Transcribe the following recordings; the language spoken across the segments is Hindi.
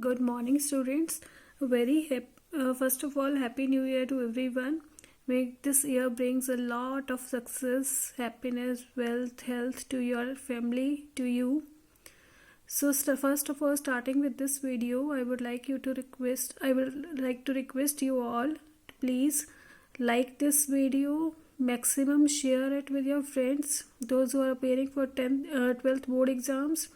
Good morning, students. First of all, Happy New Year to everyone. May this year brings a lot of success, happiness, wealth, health to your family, to you. So, first of all, starting with this video, I would like to request you all to please like this video, maximum share it with your friends, those who are appearing for 12th board exams,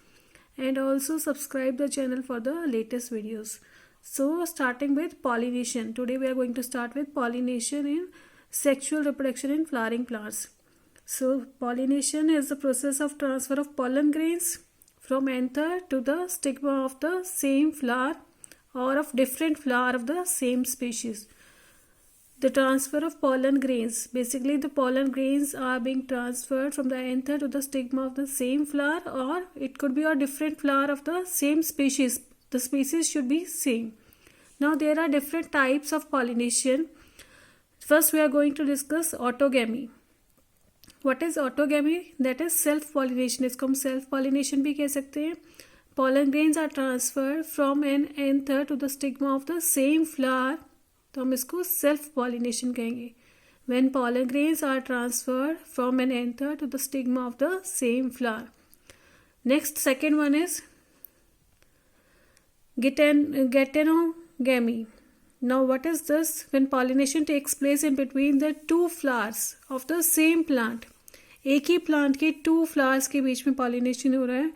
and also subscribe the channel for the latest videos. So starting with pollination, today we are going to start with pollination in sexual reproduction in flowering plants. So pollination is the process of transfer of pollen grains from anther to the stigma of the same flower or of different flower of the same species. The transfer of pollen grains. Basically, the pollen grains are being transferred from the anther to the stigma of the same flower, or it could be a different flower of the same species. The species should be same. Now, there are different types of pollination. First, we are going to discuss autogamy. What is autogamy? That is self-pollination. इसको हम self-pollination भी कह सकते हैं. Pollen grains are transferred from an anther to the stigma of the same flower. तो हम इसको सेल्फ पॉलिनेशन कहेंगे. When pollen grains are transferred from an anther to the stigma of the same flower. Next, second one is geitonogamy. Now, what is this? When pollination takes place in between the two flowers of the same plant. एक ही plant के two flowers के बीच में pollination हो रहा है.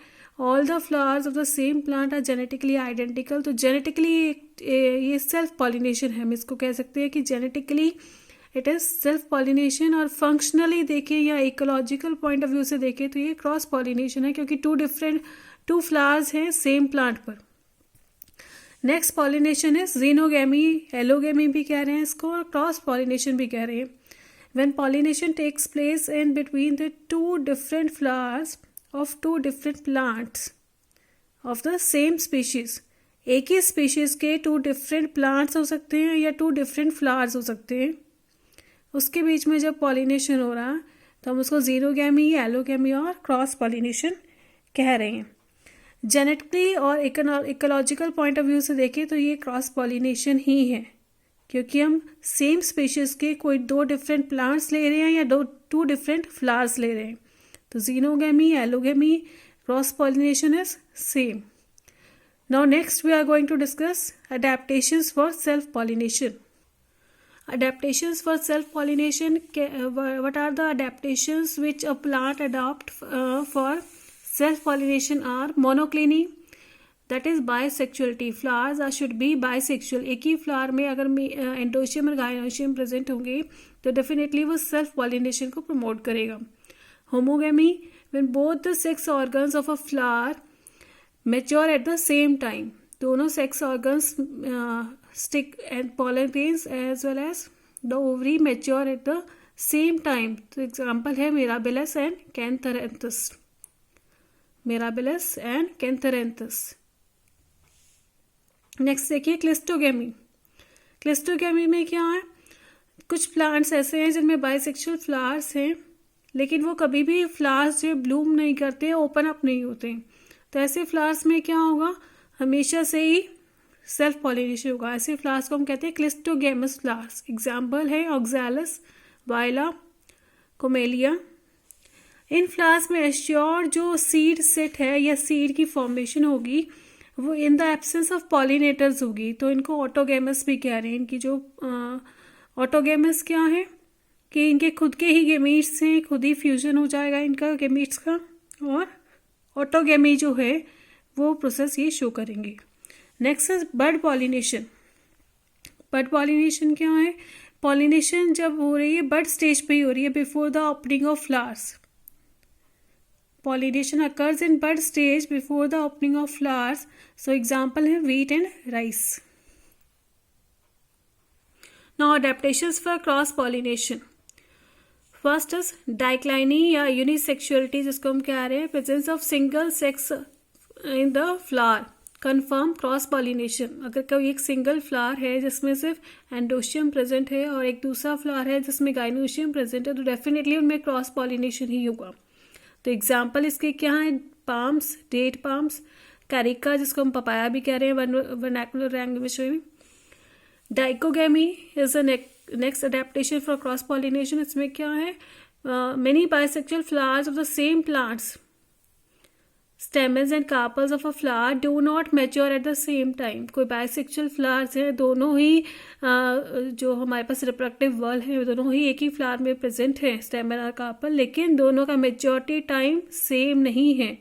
All the flowers of the same plant are genetically identical. तो genetically ये self pollination है. हम इसको कह सकते हैं कि genetically it is self pollination, और functionally देखें या ecological point of view से देखें तो ये cross pollination है, क्योंकि two flowers हैं same plant पर. Next pollination is xenogamy. Allogamy भी कह रहे हैं इसको, और cross pollination भी कह रहे हैं. When pollination takes place in between the two different flowers of two different plants of the same species. एक ही species के two different plants हो सकते हैं या two different flowers हो सकते हैं. उसके बीच में जब pollination हो रहा है तो हम उसको xenogamy, allogamy और cross pollination कह रहे हैं. जेनेटिकली और इकोलॉजिकल पॉइंट ऑफ व्यू से देखें तो ये क्रॉस पॉलिनेशन ही है, क्योंकि हम सेम स्पीशीज के कोई दो डिफरेंट प्लांट्स ले रहे हैं या टू डिफरेंट फ्लावर्स ले रहे हैं. तो xenogamy, allogamy, cross pollination is same. Now next we are going to discuss adaptations for self pollination. Adaptations for self pollination. What are the adaptations which a plant adopt for self pollination? Are monocliny, that is bisexuality. Flowers should be bisexual. एक ही फ्लावर में अगर एंडोशियम और गायनोशियम प्रेजेंट होंगे तो डेफिनेटली वो सेल्फ पॉलिनेशन को प्रमोट करेगा. Homogamy, when both the sex organs of a flower mature at the same time. दोनों sex organs stick and pollen grains as well as the ovary mature at the same time. तो example है Mirabilis and Cantharanthus. Mirabilis and Cantharanthus. Next देखिए क्लिस्टोगेमी. क्लिस्टोगेमी में क्या है? कुछ प्लांट्स ऐसे हैं जिनमें बाइसेक्सुअल फ्लावर्स हैं, लेकिन वो कभी भी फ्लावर्स जो ब्लूम नहीं करते, ओपन अप नहीं होते. तो ऐसे फ्लावर्स में क्या होगा? हमेशा से ही सेल्फ पॉलिनेशन होगा. ऐसे फ्लावर्स को हम कहते हैं क्लिस्टोगेमस फ्लावर्स. एग्जाम्पल है ऑक्सैलिस, वायला, कोमेलिया. इन फ्लावर्स में एश्योर जो सीड सेट है या सीड की फॉर्मेशन होगी वो in the absence of pollinators होगी. तो इनको ऑटोगेमस भी कह रहे हैं. इनकी जो ऑटोगेमस क्या है कि इनके खुद के ही गेमीट्स हैं, खुद ही फ्यूजन हो जाएगा इनका गेमीट्स का, और ऑटोगेमी जो है वो प्रोसेस ये शो करेंगे. Next is bud pollination. Bud pollination क्या है? पॉलिनेशन जब हो रही है बड स्टेज पे ही हो रही है, before the opening of flowers. Pollination occurs in bud stage before the opening of flowers. So example है wheat and rice. Now adaptations for cross pollination. First is dicliny या unisexuality, जिसको हम कह रहे हैं presence of single sex in the flower. Confirm cross pollination. अगर कोई एक सिंगल फ्लावर है जिसमें सिर्फ एंडोशियम प्रेजेंट है और एक दूसरा फ्लावर है जिसमें गाइनोशियम प्रेजेंट है, तो डेफिनेटली उनमें क्रॉस पॉलिनेशन ही होगा. तो एग्जाम्पल इसके क्या है? पाम्स, डेट पाम्स, कैरिका जिसको हम पपाया भी कह रहे हैं वर्नाकुलर लैंग्वेज में। Dichogamy is the next adaptation for cross pollination. इसमें क्या है, many bisexual flowers of the same plants, stamens and carpals of a flower do not mature at the same time. कोई बाइसेक्सुअल फ्लावर्स हैं, दोनों ही जो हमारे पास रिप्रोडक्टिव वर्ल है दोनों ही एक ही फ्लावर में प्रेजेंट है, स्टेमन और कार्पल, लेकिन दोनों का मेच्योरिटी टाइम सेम नहीं है,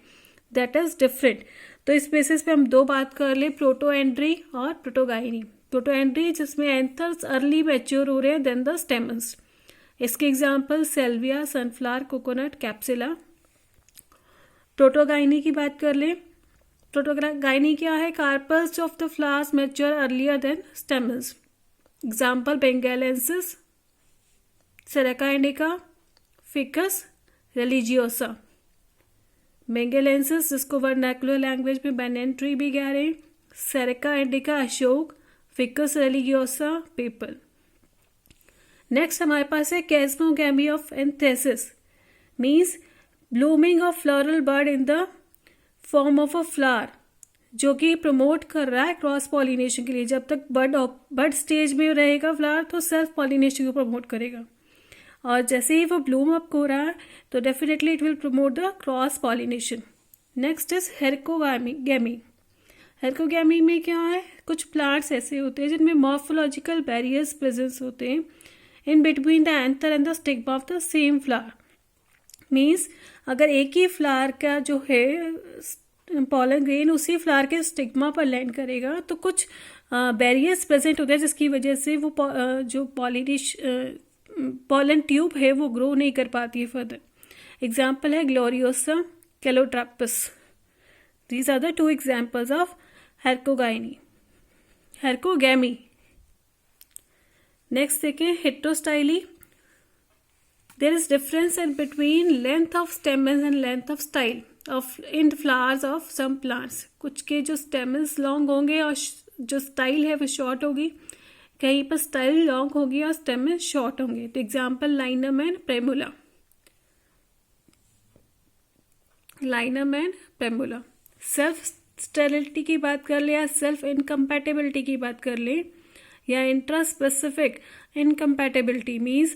दैट इज डिफरेंट। तो इस बेसिस पे हम दो बात कर ले, प्रोटोएंड्री और प्रोटोगाइनी। प्रोटोएंड्री जिसमें एंथर्स अर्ली मैच्योर हो रहे हैं देन द स्टेमन्स। इसके example salvia, sunflower, coconut, capsella. Protogyny की बात कर ले। प्रोटोगाइनी क्या है, carpels of the flowers mature earlier then stamens. Example benghalensis, saraca indica, ficus religiosa. Benghalensis जिसको वर्नाकुलर लैंग्वेज में बैनियन ट्री भी कह रहे हैं, सेरेका इंडिका अशोक, फिकस रिलीजियोसा पीपल। नेक्स्ट हमारे पास है chasmogamy of anthesis, means blooming of floral bird in the form of a flower, जो कि प्रमोट कर रहा है क्रॉस पॉलिनेशन के लिए। जब तक बर्ड स्टेज में रहेगा फ्लावर तो सेल्फ पॉलिनेशन को प्रमोट करेगा, और जैसे ही वो ब्लूम अप हो रहा है तो definitely it will promote the cross pollination. Next is herkogamy. Herkogamy में क्या है, कुछ प्लांट्स ऐसे होते हैं जिनमें मॉर्फोलॉजिकल बैरियर्स प्रेजेंस होते हैं in between the anther and the stigma of the same flower. Means अगर एक ही फ्लावर का जो है पॉलन ग्रेन उसी फ्लावर के स्टिग्मा पर लैंड करेगा तो कुछ बैरियर्स प्रेजेंट होते हैं जिसकी वजह से वो जो पॉलन ट्यूब है वो ग्रो नहीं कर पाती है फर्दर। एग्जाम्पल है gloriosa, calotropis. These are the two examples of herkogamy. Next देखें heterostyly. There is difference in between length of stamens and length of style of in flowers of some plants. कुछ के जो stamens long होंगे और जो style है वो short होगी, कहीं पर style long होगी और stamens short होंगे। तो example linum and primula। linum and primula। self sterility की बात कर ले या self incompatibility की बात कर ले या intraspecific incompatibility means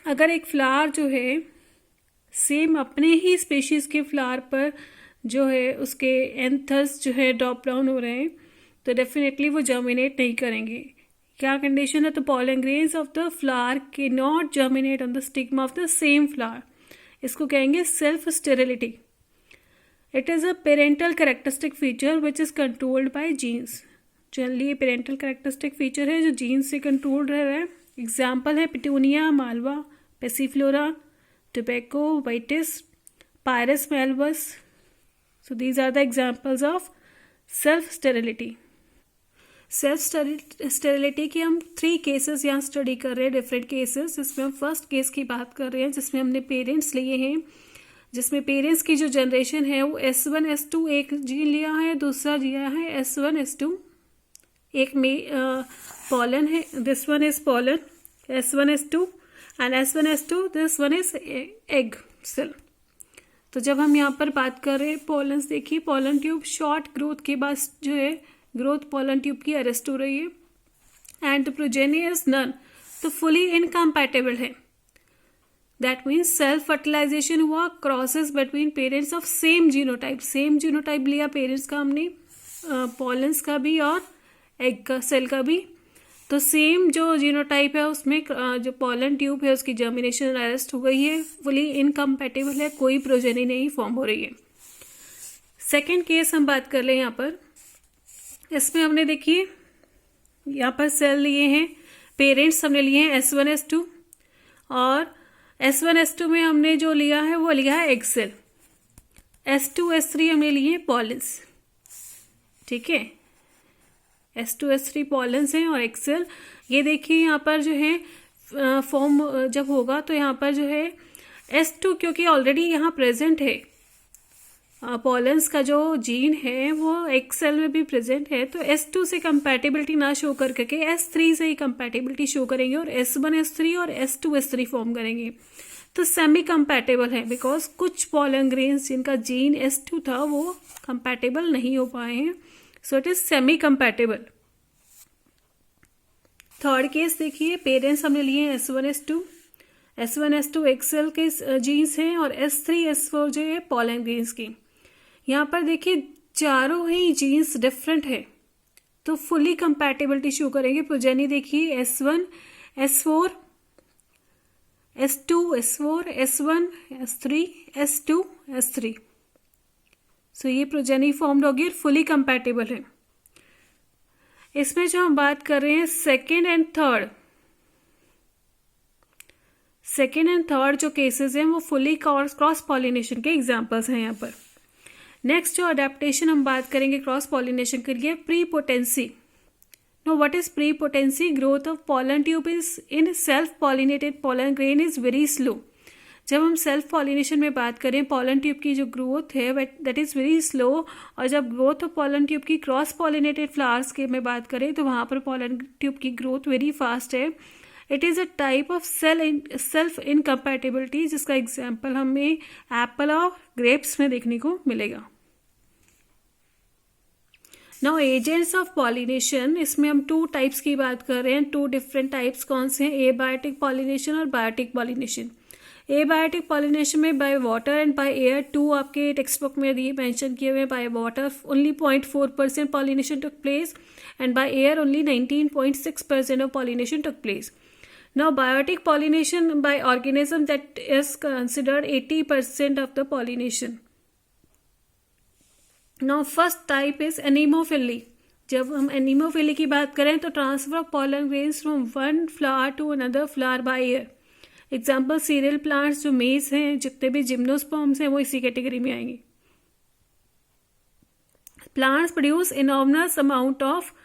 अगर एक फ्लावर जो है सेम अपने ही स्पेशीज के फ्लावर पर जो है उसके एंथर्स जो है ड्रॉप डाउन हो रहे हैं तो डेफिनेटली वो जर्मिनेट नहीं करेंगे। क्या कंडीशन है, तो pollen grains of the flower के not germinate on the stigma of the same flower. इसको कहेंगे self sterility. It is a parental characteristic feature which is controlled by genes. Generally ये पेरेंटल कैरेक्टरिस्टिक फीचर है जो जीन्स से कंट्रोल रह रहा है। एग्जाम्पल है petunia, malva, passiflora, tobacco, vitis, pyrus malus. So these are the examples of self sterility. Self sterility के हम 3 केसेस यहाँ स्टडी कर रहे हैं, डिफरेंट केसेस। इसमें हम फर्स्ट केस की बात कर रहे हैं जिसमें हमने पेरेंट्स लिए हैं, जिसमें पेरेंट्स की जो जनरेशन है वो S1 S2 एक जीन लिया है, दूसरा लिया है S1 S2। एक में pollen है, this one is pollen, S1 S2 and S1 S2, this one is egg cell। तो जब हम यहाँ पर बात कर रहे हैं पॉलन्स, देखिए पॉलन ट्यूब शॉर्ट ग्रोथ के बाद जो है ग्रोथ पॉलन ट्यूब की अरेस्ट हो रही है and the progeny is none, तो फुली इनकम्पैटिबल है। दैट मीन्स सेल्फ फर्टिलाइजेशन हुआ, crosses between parents of same genotype. Same genotype लिया पेरेंट्स का हमने, पॉलन्स का भी और एग का सेल का भी। तो सेम जो जीनोटाइप है उसमें जो पॉलन ट्यूब है उसकी जर्मिनेशन अरेस्ट हो गई है, फुली इनकम्पैटिबल है, कोई प्रोजेनी नहीं फॉर्म हो रही है। सेकेंड केस हम बात कर ले यहाँ पर, इसमें हमने देखिए यहाँ पर सेल लिए हैं, पेरेंट्स हमने लिए हैं S1 S2 और S1 S2 में हमने जो लिया है वो लिया है एग सेल। S2 S3 हमने लिए हैं पॉलन्स, ठीक है। S2 S3 पॉलन्स हैं और एक्सेल। ये देखिए यहाँ पर जो है फॉर्म जब होगा तो यहाँ पर जो है S2 क्योंकि ऑलरेडी यहाँ प्रेजेंट है, पॉलन्स का जो जीन है वो एक्सेल में भी प्रेजेंट है, तो S2 से कंपैटिबिलिटी ना शो करके S3 से ही कंपैटिबिलिटी शो करेंगे और S1 S3 और S2 S3 फॉर्म करेंगे। तो सेमी कंपैटिबल है, बिकॉज कुछ पॉलन ग्रेन्स जिनका जीन S2 था वो कंपैटिबल नहीं हो पाए हैं, so it is semi compatible. Third case देखिए, पेरेंट्स हमने लिए हैं S1 S2 एक्सेल के जीन्स हैं और S3 S4 जो है पॉलन ग्रेन्स की। यहाँ पर देखिए चारों ही जीन्स डिफरेंट है, तो फुली कंपैटिबिलिटी शो करेंगे। प्रोजेनी देखिए S1 S4 S2 S4 S1 S3 S2 S3, सो ये प्रोजेनी फॉर्म्ड होगी और फुली कंपैटिबल है। इसमें जो हम बात कर रहे हैं सेकेंड एंड थर्ड जो केसेस हैं वो फुली क्रॉस पॉलिनेशन के एग्जांपल्स हैं यहाँ पर। नेक्स्ट जो अडेप्टेशन हम बात करेंगे क्रॉस पॉलिनेशन के लिए, prepotency. No, what is prepotency? Growth of pollen tube is in self pollinated pollen grain is very slow. जब हम सेल्फ पॉलिनेशन में बात करें, पॉलन ट्यूब की जो ग्रोथ है दैट इज वेरी स्लो, और जब ग्रोथ ऑफ पॉलन ट्यूब की क्रॉस पॉलिनेटेड फ्लावर्स के में बात करें तो वहाँ पर पॉलन ट्यूब की ग्रोथ वेरी फास्ट है। It is a type of self incompatibility, जिसका एग्जाम्पल हमें एप्पल और ग्रेप्स में देखने को मिलेगा। नाउ एजेंट्स ऑफ पॉलिनेशन, इसमें हम 2 टाइप्स की बात कर रहे हैं। 2 डिफरेंट टाइप्स कौन से हैं? एबायोटिक पॉलिनेशन और बायोटिक पॉलिनेशन। एबायोटिक पॉलिनेशन में by water and by air 2 आपके टेक्स्ट बुक में दिए मेंशन किए हुए। By water only 0.4% pollination took place and by air only 19.6% of pollination took place. Now biotic pollination by organism that is considered 80% of the pollination. Now first type is anemophily. जब हम anemophily की बात करें तो transfer of pollen grains from one flower to another flower by air. Example cereal plants जो maize हैं, जितने भी gymnosperms हैं वो इसी कैटेगरी में आएंगे। Plants produce enormous amount of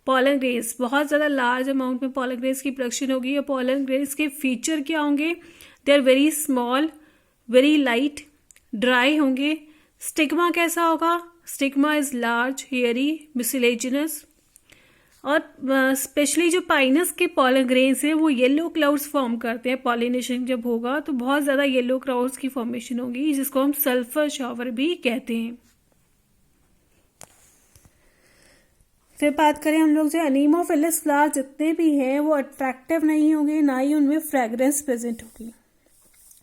pollen grains, बहुत ज़्यादा लार्ज अमाउंट में पॉलन ग्रेन्स की प्रोडक्शन होगी। और पॉलन ग्रेन्स के फीचर क्या होंगे? They are very small, very light, dry होंगे। स्टिग्मा कैसा होगा? Stigma is large, hairy, mucilaginous. और स्पेशली जो पाइनस के पॉलन ग्रेन्स हैं वो येलो क्लाउड्स फॉर्म करते हैं। पॉलिनेशन जब होगा तो बहुत ज़्यादा येलो क्लाउड्स की फॉर्मेशन होगी, जिसको हम सल्फर शावर भी कहते हैं। फिर बात करें हम लोग जो एनीमोफिलस फ्लावर जितने भी हैं वो अट्रैक्टिव नहीं होंगे, ना ही उनमें फ्रेगरेंस प्रेजेंट होगी।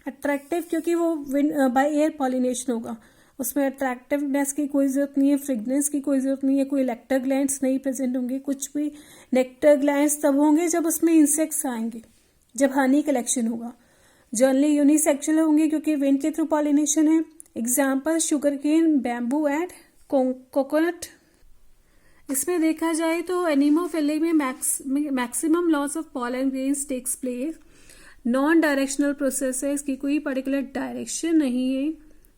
अट्रैक्टिव क्योंकि वो बाय एयर पॉलिनेशन होगा, उसमें अट्रैक्टिवनेस की कोई ज़रूरत नहीं है, फ्रेगनेंस की कोई ज़रूरत नहीं है, कोई नेक्टर ग्लैंड्स नहीं प्रेजेंट होंगे। कुछ भी नेक्टर ग्लैंड्स तब होंगे जब उसमें इंसेक्ट्स आएंगे, जब हनी कलेक्शन होगा। जनरली यूनिसेक्सुअल होंगे क्योंकि विंड के थ्रू पॉलिनेशन है। Example sugar cane, bamboo and coconut. इसमें देखा जाए तो एनीमोफिली में maximum loss of pollen grains takes place. Non directional process है, इसकी कोई पर्टिकुलर डायरेक्शन नहीं है।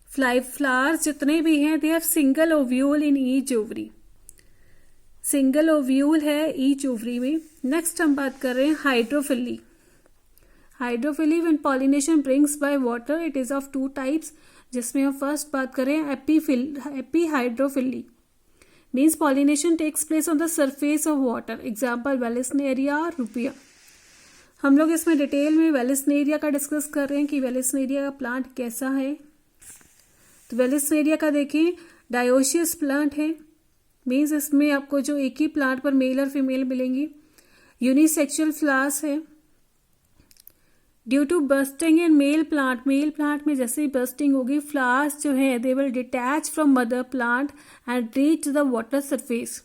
फ्लावर्स जितने भी हैं they have single ovule in each ovary, single ovule है ईच ओवरी में। नेक्स्ट हम बात कर रहे हैं hydrophily. Hydrophily when pollination brings by water, it is of 2 types, जिसमें हम फर्स्ट बात करें AP hydrophily. Means pollination takes place on the surface of water. Example Vallisneria और रुपिया। हम लोग इसमें डिटेल में वेलिस्नेरिया का डिस्कस कर रहे हैं कि वेलिस्नेरिया का प्लांट कैसा है। तो वेलिस्नेरिया का देखिए डायोशियस प्लांट है, मीन्स इसमें आपको जो एक ही प्लांट पर मेल और फीमेल मिलेंगी। यूनिसेक्सुअल फ्लावर्स है। Due to bursting in male plant में जैसे ही बस्टिंग होगी फ्लावर्स जो हैं they will detach from mother plant and reach the water surface.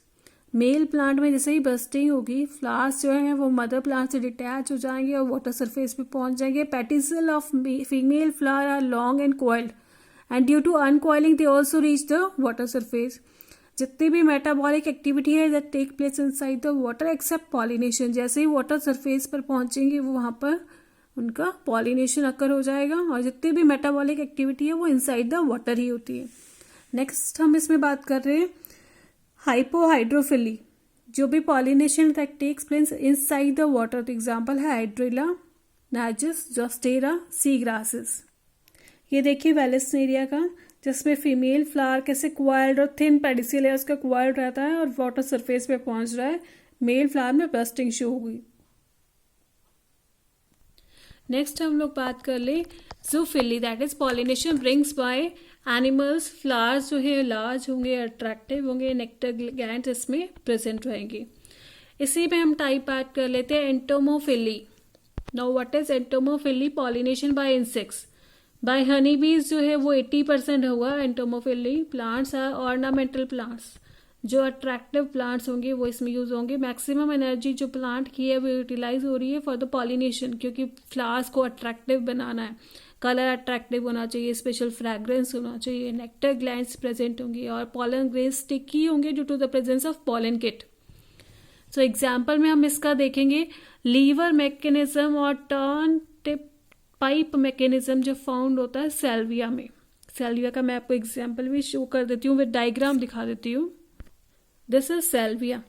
Male plant में जैसे ही बस्टिंग होगी फ्लावर्स जो हैं वो मदर प्लांट से डिटैच हो जाएंगे और वाटर सरफेस पे पहुंच जाएंगे। Pedicel of female flower are long and coiled and due to uncoiling they also reach the water surface. जितनी भी मेटाबॉलिक एक्टिविटी है that take place inside the water except pollination, जैसे ही वाटर सरफेस पर पहुंचेंगे वो वहां पर उनका पॉलिनेशन अकर हो जाएगा। और जितनी भी मेटाबॉलिक एक्टिविटी है वो इनसाइड द वाटर ही होती है। नेक्स्ट हम इसमें बात कर रहे हैं हाइपोहाइड्रोफिली, जो भी pollination that takes place inside the water. तो एग्जांपल है Hydrilla, Najas, Zostera, sea grasses. ये देखिए वेलिस्नेरिया का, जिसमें फीमेल फ्लावर कैसे क्वाइल्ड और थिन पेडिसिल है उसका क्वाइल्ड रहता है और वाटर सरफेस पे पहुंच रहा है। मेल फ्लावर में बस्टिंग शो होगी। नेक्स्ट हम लोग बात कर ले zoophily, that is pollination brings by animals. Flowers जो है लार्ज होंगे, अट्रैक्टिव होंगे, नेक्टर ग्लैंड्स इसमें प्रेजेंट रहेंगे। इसी में हम टाइप ऐड कर लेते हैं entomophily. Now what is entomophily? Pollination by insects. By honey bees जो है वो 80% होगा entomophily. Plants are ornamental plants, जो अट्रैक्टिव प्लांट्स होंगे वो इसमें यूज होंगे। मैक्सिमम एनर्जी जो प्लांट की है वो यूटिलाइज हो रही है फॉर द पॉलिनेशन, क्योंकि फ्लावर्स को अट्रैक्टिव बनाना है, कलर अट्रैक्टिव होना चाहिए, स्पेशल फ्रैग्रेंस होना चाहिए, नेक्टर ग्लैंड्स प्रेजेंट होंगे और पॉलन ग्रेन्स स्टिकी होंगे due to the presence of pollen kit. So example में हम इसका देखेंगे लीवर मैकेनिज्म और टर्न टिप पाइप मैकेनिज्म जो फाउंड होता है सेल्विया में। सेल्विया का मैं आपको एग्जाम्पल भी शो कर देती हूँ, विद डायग्राम दिखा देती हूँ। This is सेल्विया।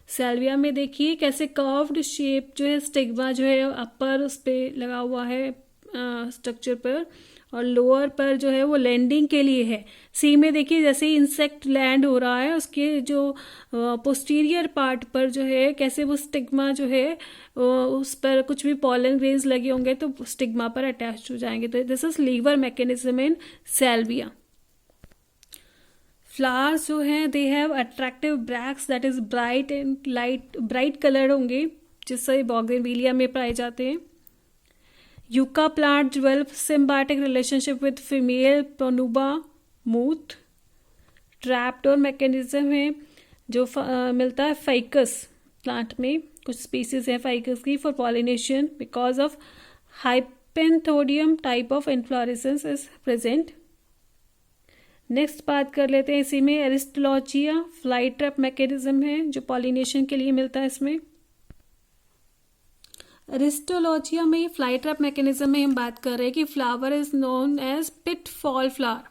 सेल्विया में देखिए कैसे कर्व्ड शेप जो है स्टिग्मा जो है अपर उस पर लगा हुआ है स्ट्रक्चर पर, और लोअर पर जो है वो लैंडिंग के लिए है। सी में देखिए जैसे ही इंसेक्ट लैंड हो रहा है उसके जो पोस्टीरियर पार्ट पर जो है कैसे वो स्टिग्मा जो है उस पर कुछ भी पॉलन ग्रेन्स लगे होंगे तो स्टिग्मा पर अटैच हो जाएंगे। तो this is lever mechanism in salvia. Flowers जो हैं they have attractive bracts that is bright and light, bright coloured होंगे, जिससे बोगनविलिया में पाए जाते हैं। Yucca plant develop symbiotic relationship with female pronuba moth. Trapdoor mechanism है जो मिलता है फाइकस प्लांट में, कुछ स्पीसीज है फाइकस की, for pollination because of hypanthodium type of inflorescence is present. Next बात कर लेते हैं इसी में एरिस्टोलॉजिया, फ्लाई ट्रैप मैकेनिज्म है जो पॉलिनेशन के लिए मिलता है इसमें। एरिस्टोलॉजिया में फ्लाई ट्रैप मैकेनिज्म में हम बात कर रहे हैं कि flower is known as pitfall flower,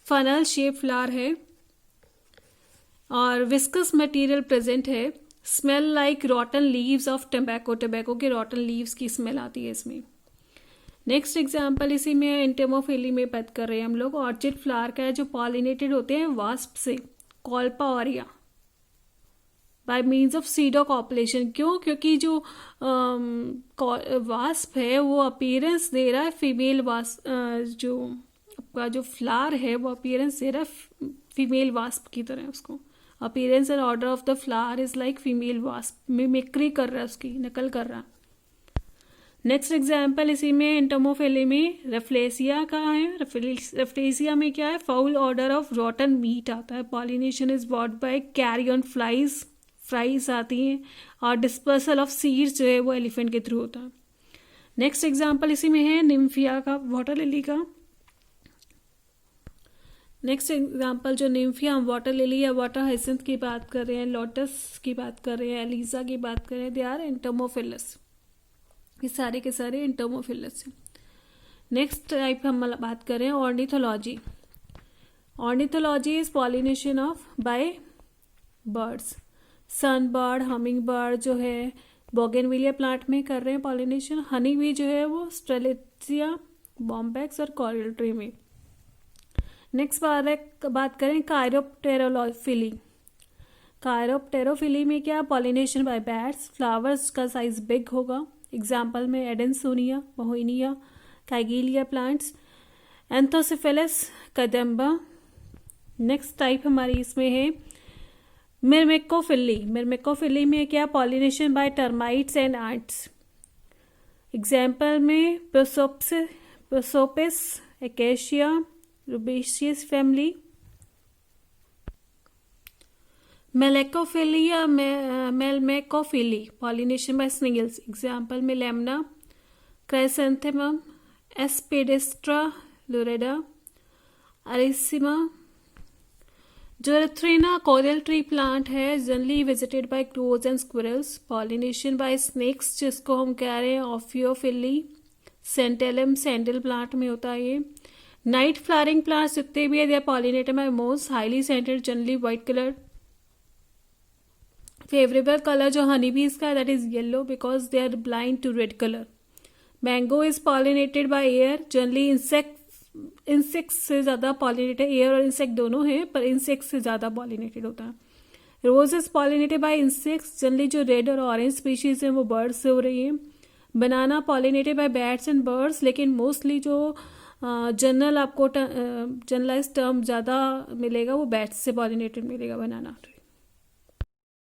funnel shape flower है और विस्कस मटेरियल प्रेजेंट है। Smell like rotten leaves of tobacco, tobacco के रॉटन लीव्स की स्मेल आती है इसमें। नेक्स्ट एग्जाम्पल इसी में एंटोमोफिली में बात कर रहे हैं हम लोग। ऑर्चिड फ्लावर का है जो पॉलिनेटेड होते हैं वास्प से, Colpa aurea, by means of pseudo copulation. क्यों? क्योंकि जो वास्प है वो अपीयरेंस दे रहा है फीमेल वास्प, जो आपका जो फ्लावर है वो अपीयरेंस दे रहा है फीमेल वास्प की तरह। उसको appearance and order of the flower is like female wasp, mimicry कर रहा है, उसकी नकल कर रहा है। नेक्स्ट एग्जाम्पल इसी में एंटोमोफिली में रेफ्लेसिया का है। रेफ्लेसिया में क्या है? Foul order of rotten meat आता है। Pollination is brought by carrion flies, flies आती हैं, और डिस्पर्सल ऑफ सीड्स जो है वो एलिफेंट के थ्रू होता है। नेक्स्ट एग्जाम्पल इसी में है निम्फिया का, वाटर लिली का। नेक्स्ट एग्जाम्पल जो निम्फिया, वाटर लिली या वाटर हाइसिंथ की बात कर रहे हैं, लोटस की बात कर रहे हैं, एलिजा की बात कर रहे हैं, दे आर एंटोमोफिलस। ये सारे के सारे एंटोमोफिलस हैं। नेक्स्ट टाइप हम बात कर रहे हैं ornithology. Ornithology is pollination of bye birds. Sunbird, humming bird जो है बोगनविलिया प्लांट में कर रहे हैं पॉलिनेशन। हनी बी जो है वो स्ट्रेलिथिया, बॉम्बैक्स और कोरल ट्री में। नेक्स्ट बात करें कायरोप्टेरोफिली। कायरोप्टेरोफिली में क्या? Pollination by bats. फ्लावर्स का साइज बिग होगा। एग्जाम्पल में Adansonia, महोइनिया, काइगिलिया plants, एंथोसिफेलस, Kadamba. Next type हमारी इसमें है मिर्मेकोफिली। मिर्मेकोफिली में क्या? Pollination by termites and ants. Example में प्रोसोपिस, एकेशिया, रुबेशियस फैमिली। मेलेकोफिली या मेलमेकोफिली, पॉलिनेशन बाय स्नेल्स। एग्जाम्पल में लेमना, क्राइसेंथेमम, एस्पेडेस्ट्रा लोरेडा, अरिसिमा। जो एरिथ्रेना कोरल ट्री प्लांट है generally visited by crows and squirrels. Pollination by snakes जिसको हम कह रहे हैं ऑफियोफिली। सेंटेलम, सैंडल प्लांट में होता है ये। नाइट फ्लावरिंग प्लांट्स जितने भी है they are pollinated by moths, highly scented, generally white colour. Favourable colour जो हनी बीज का that is yellow because they are blind to red colour. Mango is pollinated by air, generally insect से ज्यादा पॉलिनेटेड, एयर और इंसेक्ट दोनों हैं पर इंसेक्ट से ज्यादा पॉलिनेटेड होता है। Rose is pollinated by insects, generally जो रेड और ऑरेंज स्पीशीज है वो बर्ड से हो रही है। Banana pollinated by bats and birds, लेकिन मोस्टली जो जनरल आपको जनरलाइज टर्म ज़्यादा मिलेगा वो बैट्स से पॉलिनेटेड मिलेगा बनाना।